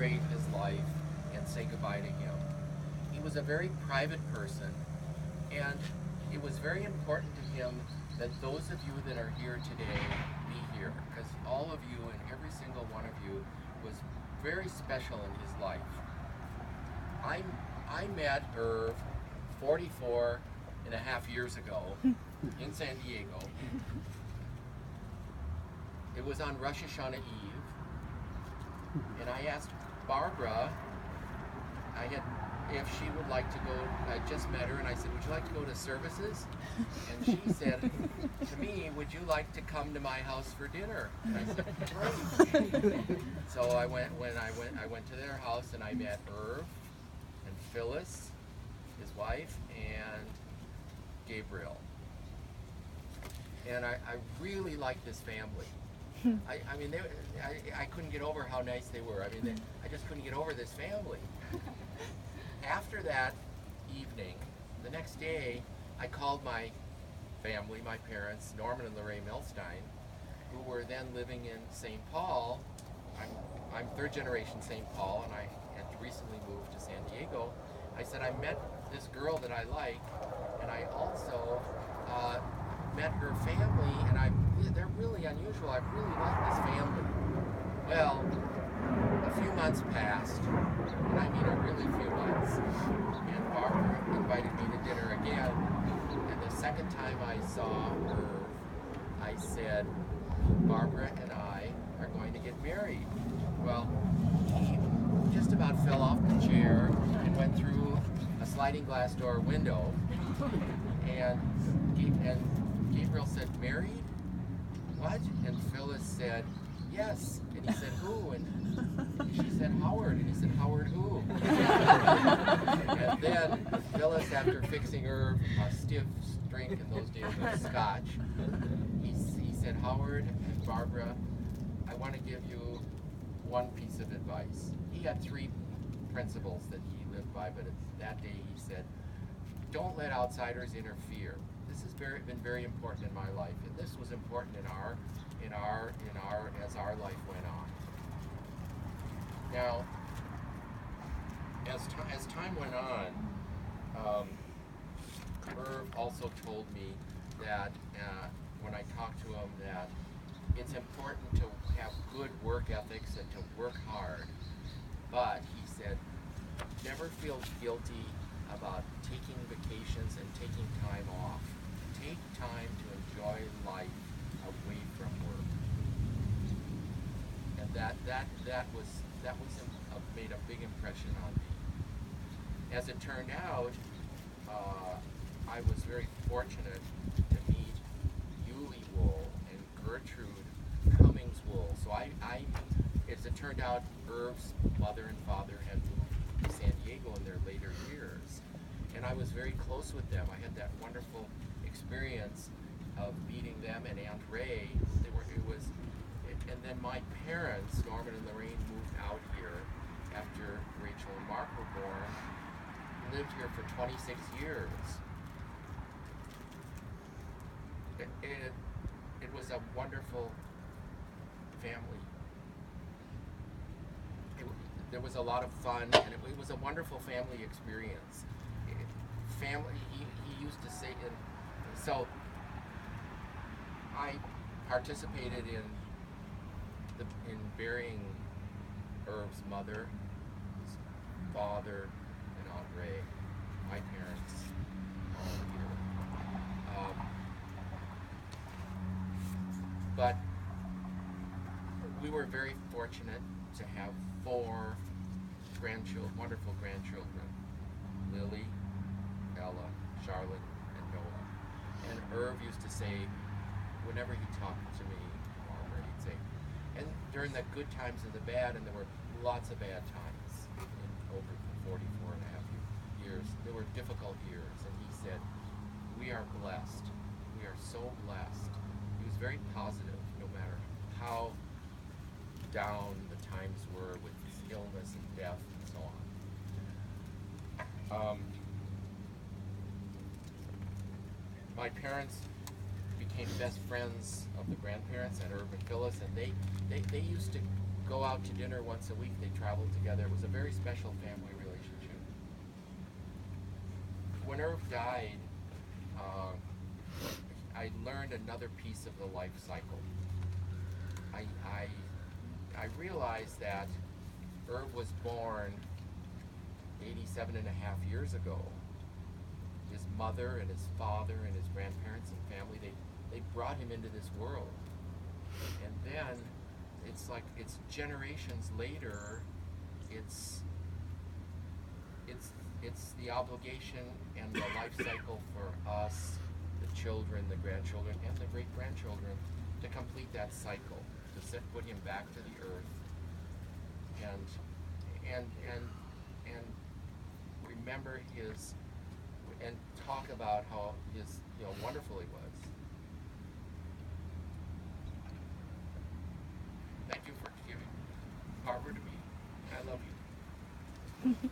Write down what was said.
celebrate his life and say goodbye to him. He was a very private person, and it was very important to him that those of you that are here today be here, because all of you and every single one of you was very special in his life. I met Irv 44 and a half years ago in San Diego. It was on Rosh Hashanah Eve, and I asked Barbara if she would like to go. I just met her, and I said, would you like to go to services? And she said to me, would you like to come to my house for dinner? And I said, great. So I went to their house, and I met Irv and Phyllis, his wife, and Gabriel. And I really liked this family. I mean, I couldn't get over how nice they were. I mean, I just couldn't get over this family. After that evening, the next day, I called my family, my parents, Norman and Lorraine Milstein, who were then living in St. Paul. I'm third generation St. Paul, and I had recently moved to San Diego. I said, I met this girl that I like, and I also met her family, and they're really unusual. I really like this family. Well, a few months passed, and I mean a really few months, and Barbara invited me to dinner again. And the second time I saw her, I said, Barbara and I are going to get married. Well, he just about fell off the chair and went through a sliding glass door window, and Gabriel said, married? What? And Phyllis said, yes. And he said, who? And she said, Howard. And he said, Howard who? And then Phyllis, after fixing her a stiff drink in those days of scotch, he said, Howard and Barbara, I want to give you one piece of advice. He had 3 principles that he lived by, but that day he said, don't let outsiders interfere. This has been very important in my life, and this was important as our life went on. Now, as time went on, Irv also told me that when I talked to him that it's important to have good work ethics and to work hard, but he said, never feel guilty about taking vacations and taking time off. Take time to enjoy life away from work. And that made a big impression on me. As it turned out, I was very fortunate to meet Yuli Wool and Gertrude Cummings Wool. So as it turned out, Irv's mother and father had moved to San Diego in their later years, and I was very close with them. I had that wonderful experience of meeting them and Aunt Ray. And then my parents, Norman and Lorraine, moved out here after Rachel and Mark were born. Lived here for 26 years. It was a wonderful family. There was a lot of fun, and it was a wonderful family experience. He used to say, so I participated in burying Irv's mother, his father, and Aunt Ray, my parents, all here. But we were very fortunate to have 4 wonderful grandchildren, Lily, Ella, Charlotte, and Noah. And Irv used to say, whenever he talked to me, Barbara, he'd say, and during the good times and the bad, and there were lots of bad times over the 44 and a half years, there were difficult years, and he said, we are blessed. We are so blessed. He was very positive, no matter how down the times were with illness and death and so on. My parents became best friends of the grandparents and Irv and Phyllis, and they used to go out to dinner once a week. They traveled together. It was a very special family relationship. When Irv died, I learned another piece of the life cycle. I realized that Irv was born 87 and a half years ago. His mother and his father and his grandparents and family, they brought him into this world. And then it's like it's generations later, it's the obligation and the life cycle for us, the children, the grandchildren, and the great-grandchildren to complete that cycle, to put him back to the earth and remember his and talk about how his wonderful he was. Thank you for giving Barbara to me. I love you.